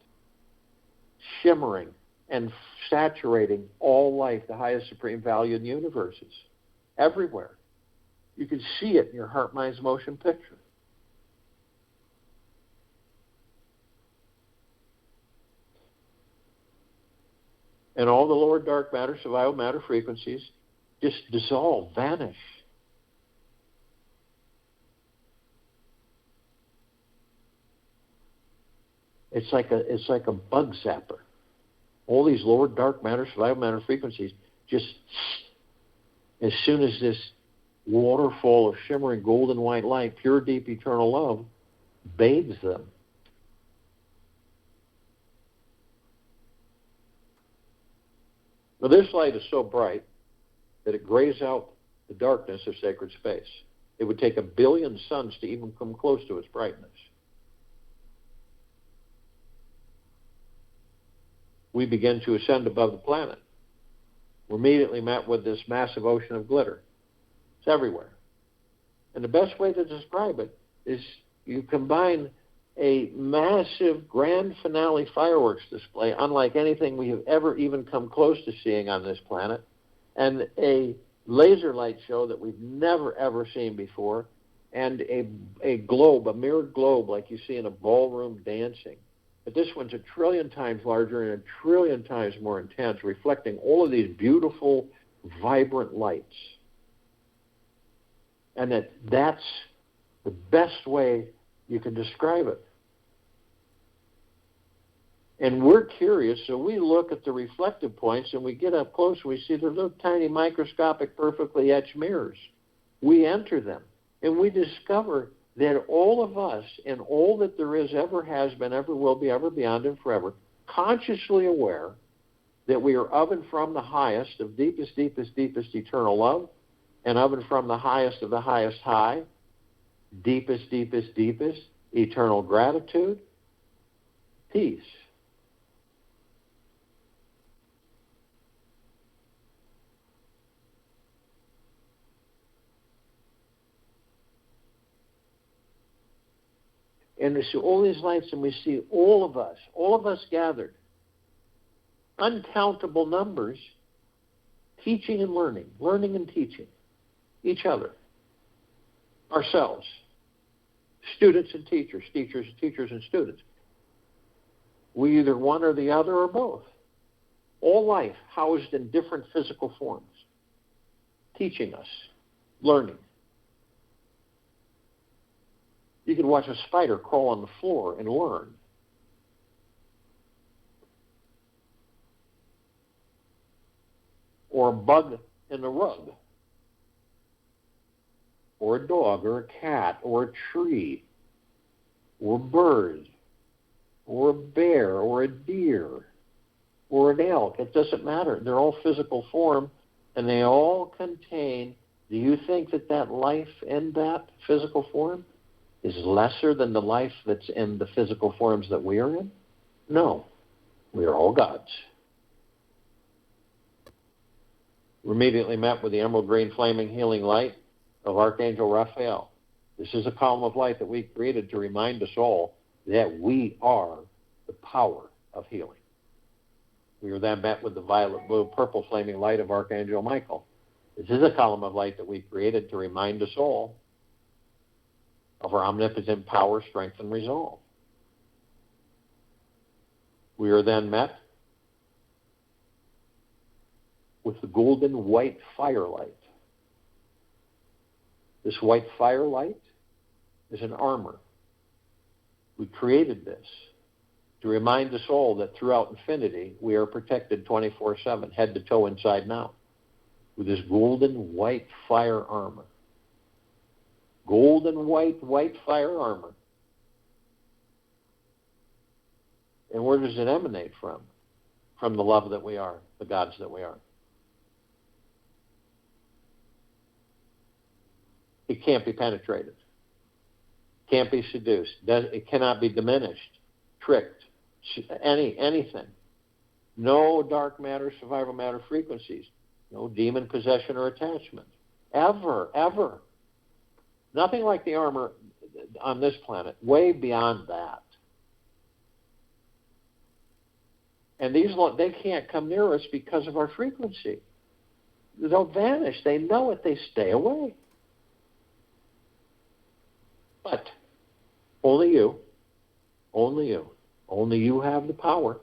shimmering and saturating all life, the highest supreme value in the universes. Everywhere. You can see it in your heart mind's motion picture. And all the lower dark matter, survival matter frequencies just dissolve, vanish. It's like a bug zapper. All these lower dark matter, survival matter frequencies, just as soon as this waterfall of shimmering golden white light, pure, deep, eternal love, bathes them. Now, this light is so bright that it grays out the darkness of sacred space. It would take 1 billion suns to even come close to its brightness. We begin to ascend above the planet. We're immediately met with this massive ocean of glitter. It's everywhere. And the best way to describe it is you combine a massive grand finale fireworks display, unlike anything we have ever even come close to seeing on this planet, and a laser light show that we've never, ever seen before, and a globe, a mirrored globe like you see in a ballroom dancing. But this one's 1 trillion times larger and 1 trillion times more intense, reflecting all of these beautiful, vibrant lights. And that's the best way you can describe it. And we're curious, so we look at the reflective points and we get up close and we see the little tiny microscopic, perfectly etched mirrors. We enter them and we discover that all of us and all that there is, ever has been, ever will be, ever beyond and forever, consciously aware that we are of and from the highest of deepest, deepest, deepest eternal love, and of and from the highest of the highest high, deepest, deepest, deepest eternal gratitude, peace. And we see all these lights, and we see all of us gathered, uncountable numbers, teaching and learning and teaching each other, ourselves, students and teachers, teachers and students. We either one or the other or both. All life housed in different physical forms, teaching us, learning. You can watch a spider crawl on the floor and learn. Or a bug in the rug. Or a dog, or a cat, or a tree, or a bird, or a bear, or a deer, or an elk. It doesn't matter. They're all physical form, and they all contain, do you think that life in that physical form is lesser than the life that's in the physical forms that we are in? No. We are all gods. We're immediately met with the emerald green flaming healing light of Archangel Raphael. This is a column of light that we created to remind us all that we are the power of healing. We are then met with the violet, blue, purple flaming light of Archangel Michael. This is a column of light that we created to remind us all of our omnipotent power, strength, and resolve. We are then met with the golden white firelight. This white firelight is an armor. We created this to remind us all that throughout infinity we are protected 24/7, head to toe, inside and out, with this golden white fire armor. Golden white fire armor. And where does it emanate from? From the love that we are, the gods that we are. It can't be penetrated. Can't be seduced. It cannot be diminished, tricked, anything. No dark matter, survival matter frequencies. No demon possession or attachment. Ever. Nothing like the armor on this planet, way beyond that. And they can't come near us because of our frequency. They'll vanish. They know it. They stay away. But only you have the power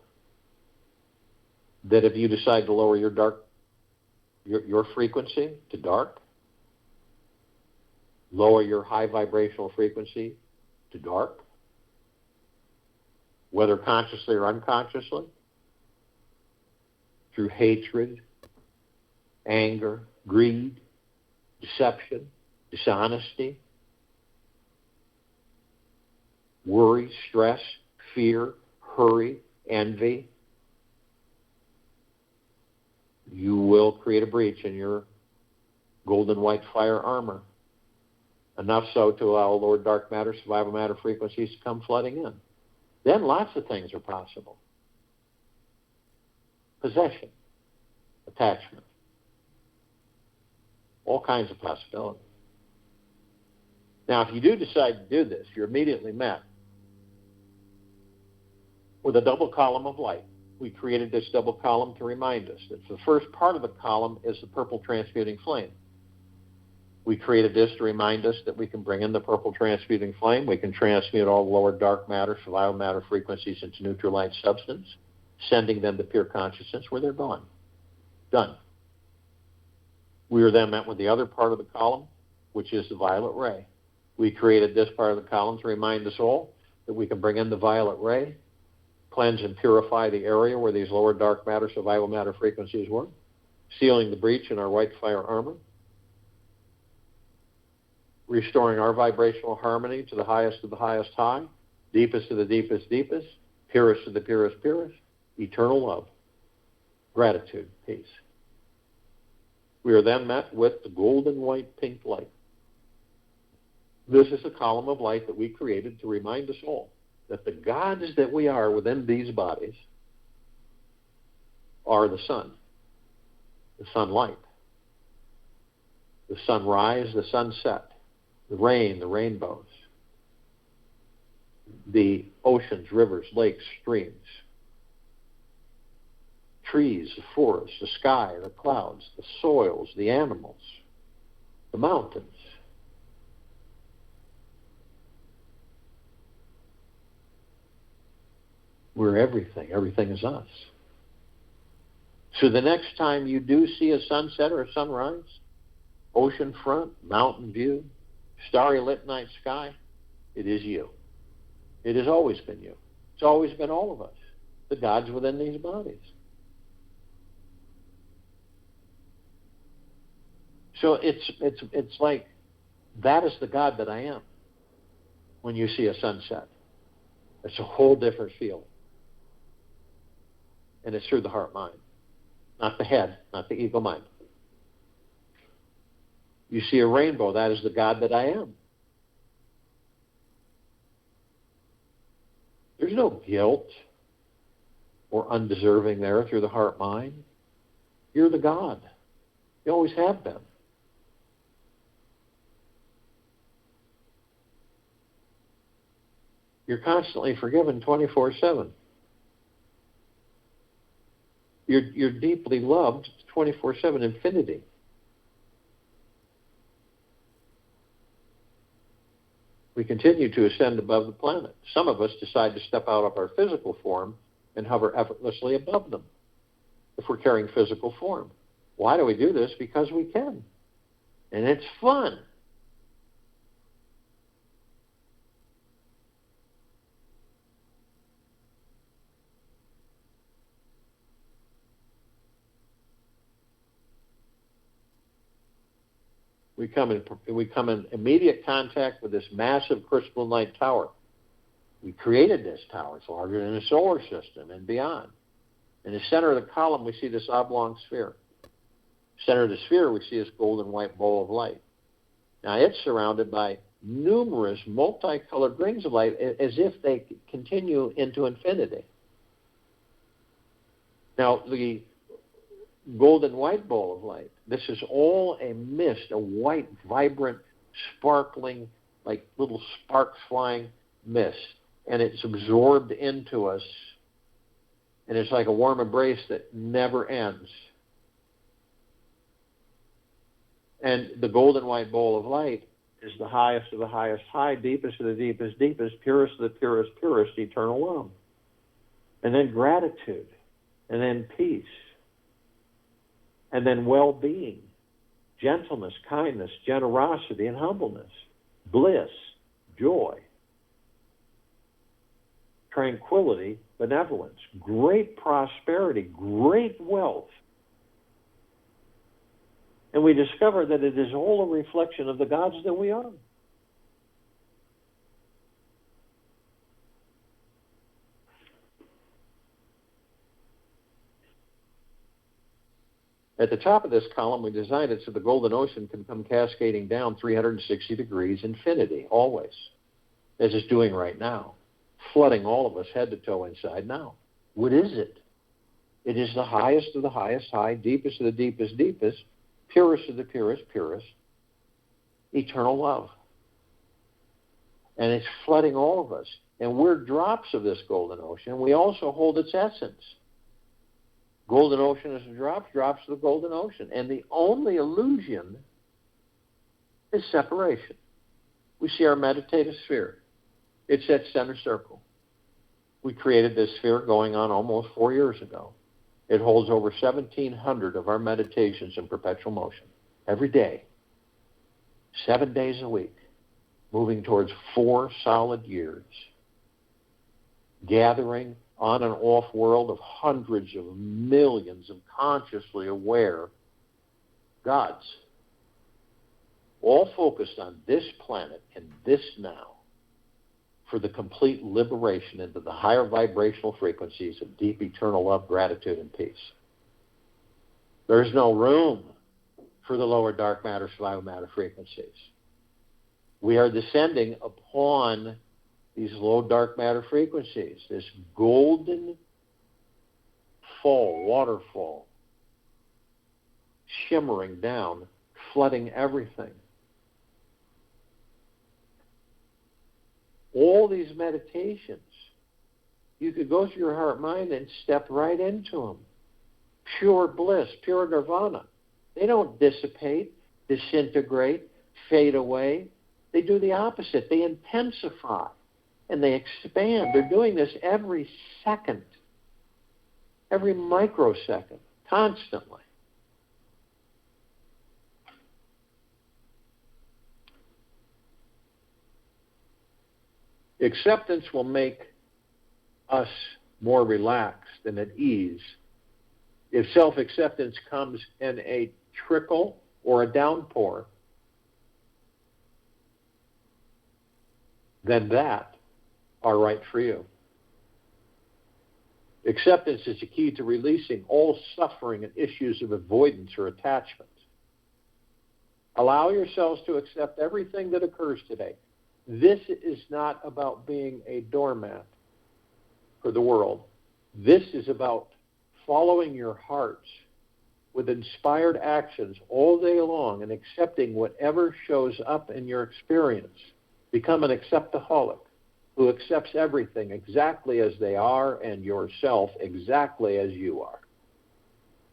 that if you decide to lower your frequency to dark, lower your high vibrational frequency to dark, whether consciously or unconsciously, through hatred, anger, greed, deception, dishonesty, worry, stress, fear, hurry, envy, you will create a breach in your golden white fire armor. Enough so to allow Lord Dark Matter, survival matter frequencies to come flooding in. Then lots of things are possible. Possession, attachment, all kinds of possibilities. Now, if you do decide to do this, you're immediately met with a double column of light. We created this double column to remind us that the first part of the column is the purple transmuting flame. We created this to remind us that we can bring in the purple transmuting flame. We can transmute all lower dark matter, violet matter frequencies into neutral light substance, sending them to pure consciousness where they're gone. Done. We are then met with the other part of the column, which is the violet ray. We created this part of the column to remind us all that we can bring in the violet ray, cleanse and purify the area where these lower dark matter, survival matter frequencies were, sealing the breach in our white fire armor, restoring our vibrational harmony to the highest of the highest high, deepest of the deepest deepest, purest of the purest purest, eternal love, gratitude, peace. We are then met with the golden white pink light. This is a column of light that we created to remind us all that the gods that we are within these bodies are the sun, the sunlight, the sunrise, the sunset, the rain, the rainbows, the oceans, rivers, lakes, streams, trees, the forests, the sky, the clouds, the soils, the animals, the mountains. We're everything. Everything is us. So the next time you do see a sunset or a sunrise, ocean front, mountain view, starry lit night sky, it is you. It has always been you. It's always been all of us, the gods within these bodies. So it's like that is the God that I am when you see a sunset. It's a whole different feeling. And it's through the heart mind, not the head, not the ego mind. You see a rainbow, that is the God that I am. There's no guilt or undeserving there through the heart mind. You're the God. You always have been. You're constantly forgiven 24/7. You're deeply loved 24/7, infinity. We continue to ascend above the planet. Some of us decide to step out of our physical form and hover effortlessly above them if we're carrying physical form. Why do we do this? Because we can. And it's fun. We come in immediate contact with this massive crystalline light tower. We created this tower. It's larger than the solar system and beyond. In the center of the column, we see this oblong sphere. Center of the sphere, we see this golden white bowl of light. Now, it's surrounded by numerous multicolored rings of light as if they continue into infinity. Now, the golden white bowl of light, this is all a mist, a white, vibrant, sparkling, like little sparks flying mist. And it's absorbed into us. And it's like a warm embrace that never ends. And the golden white bowl of light is the highest of the highest high, deepest of the deepest deepest, purest of the purest purest, eternal love. And then gratitude. And then peace. And then well-being, gentleness, kindness, generosity, and humbleness, bliss, joy, tranquility, benevolence, great prosperity, great wealth. And we discover that it is all a reflection of the gods that we are. At the top of this column, we designed it so the golden ocean can come cascading down 360 degrees infinity, always, as it's doing right now, flooding all of us head to toe inside now. What is it? It is the highest of the highest high, deepest of the deepest deepest, purest of the purest purest, eternal love. And it's flooding all of us. And we're drops of this golden ocean. We also hold its essence. Golden ocean is drops of the golden ocean. And the only illusion is separation. We see our meditative sphere. It's that center circle. We created this sphere going on almost 4 years ago. It holds over 1,700 of our meditations in perpetual motion every day, 7 days a week, moving towards 4 solid years, gathering on an off world of hundreds of millions of consciously aware gods, all focused on this planet and this now for the complete liberation into the higher vibrational frequencies of deep eternal love, gratitude, and peace. There's no room for the lower dark matter, survival matter frequencies. We are descending upon these low dark matter frequencies, this golden fall, waterfall, shimmering down, flooding everything. All these meditations, you could go through your heart mind and step right into them. Pure bliss, pure nirvana. They don't dissipate, disintegrate, fade away. They do the opposite. They intensify and they expand. They're doing this every second, every microsecond, constantly. Acceptance will make us more relaxed and at ease. If self-acceptance comes in a trickle or a downpour, then that are right for you. Acceptance is the key to releasing all suffering and issues of avoidance or attachment. Allow yourselves to accept everything that occurs today. This is not about being a doormat for the world. This is about following your hearts with inspired actions all day long and accepting whatever shows up in your experience. Become an acceptaholic who accepts everything exactly as they are and yourself exactly as you are.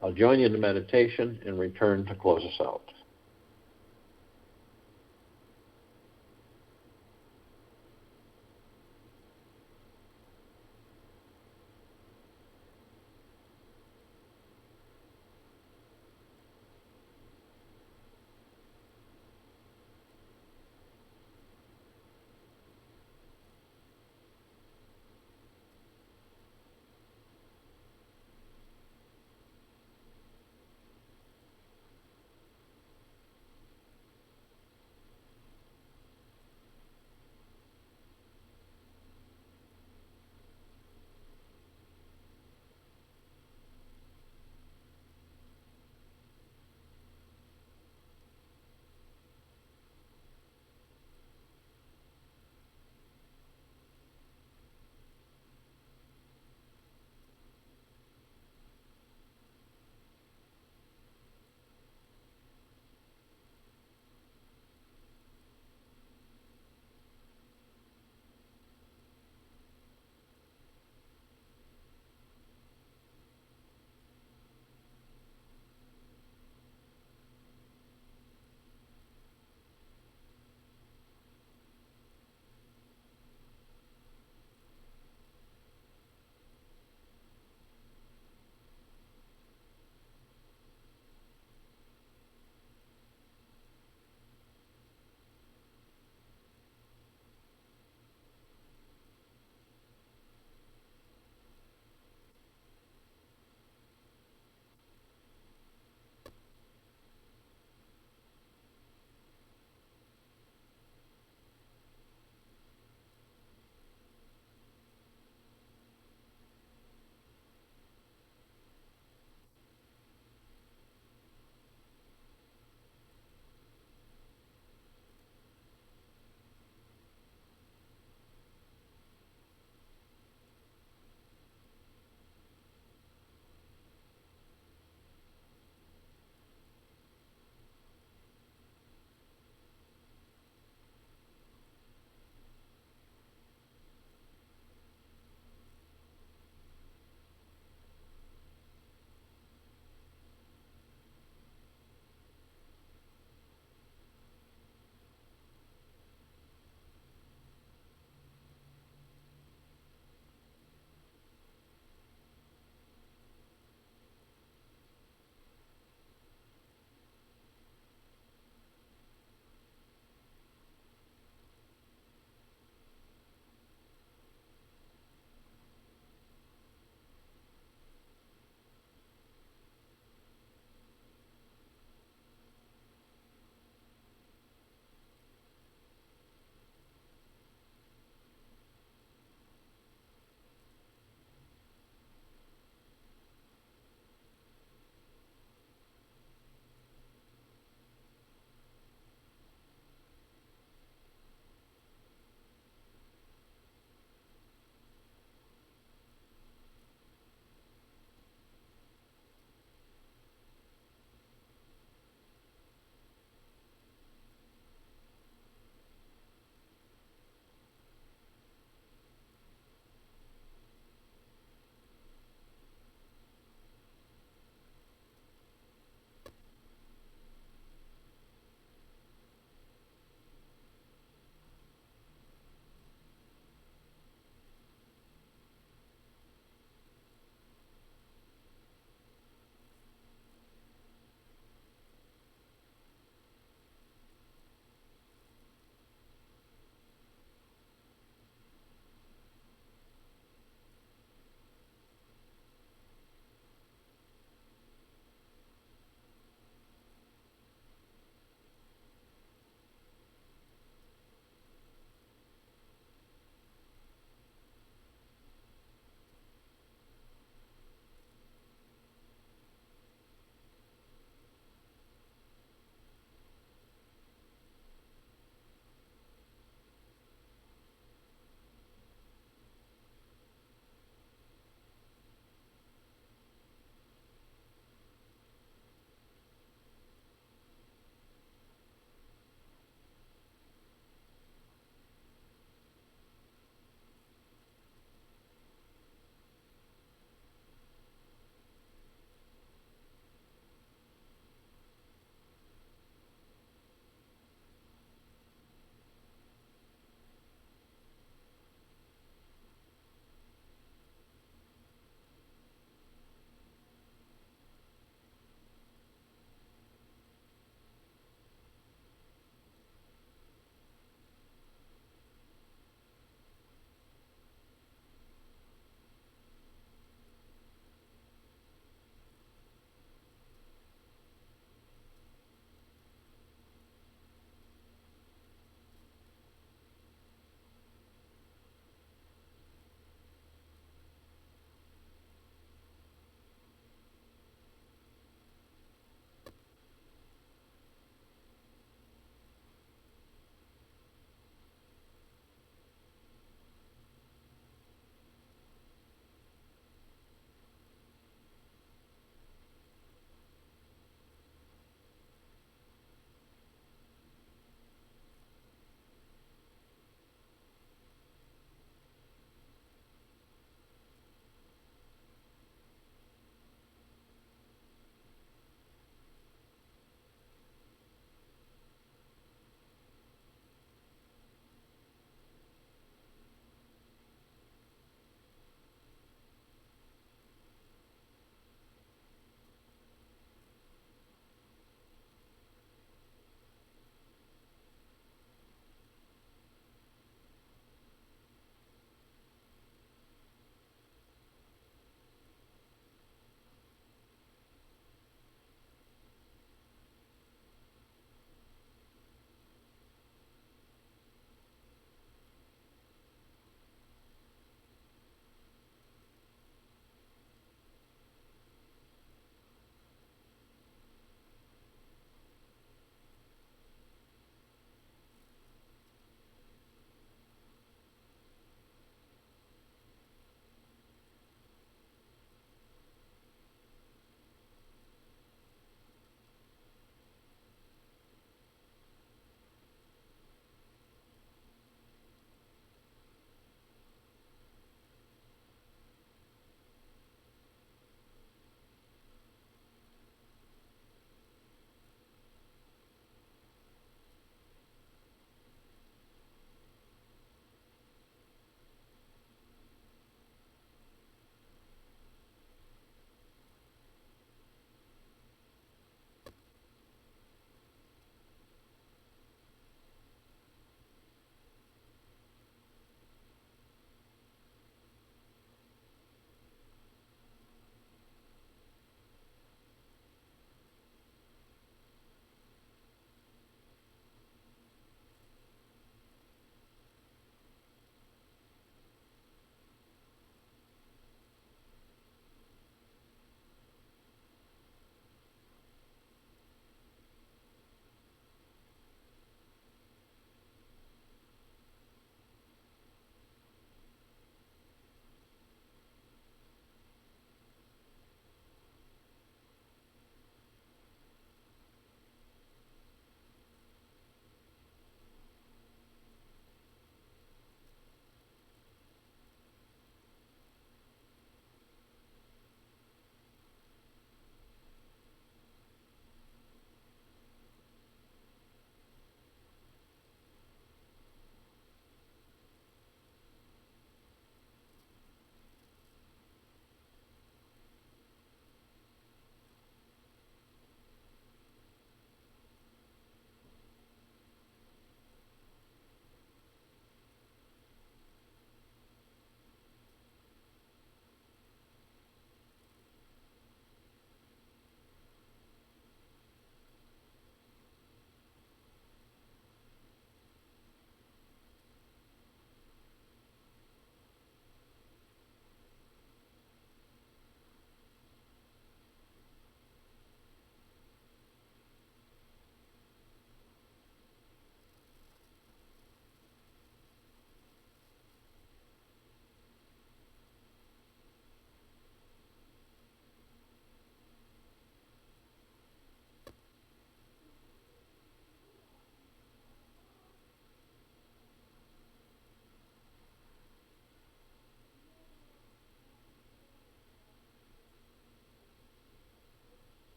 I'll join you in the meditation and return to close us out.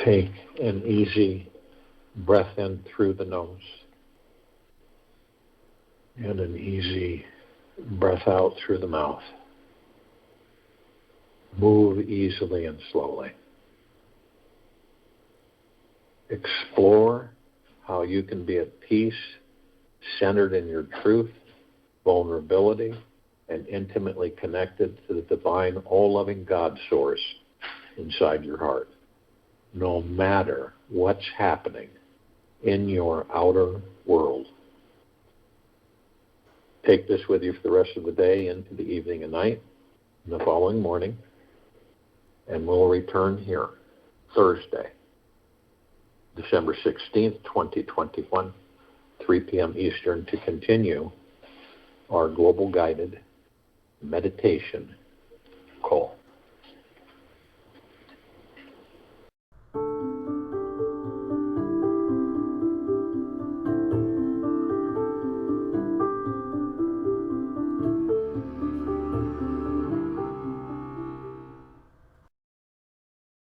Take an easy breath in through the nose and an easy breath out through the mouth. Move easily and slowly. Explore how you can be at peace, centered in your truth, vulnerability, and intimately connected to the divine, all-loving God source inside your heart, no matter what's happening in your outer world. Take this with you for the rest of the day, into the evening and night, and the following morning, and we'll return here Thursday, December 16th, 2021, 3 p.m. Eastern, to continue our global guided meditation call.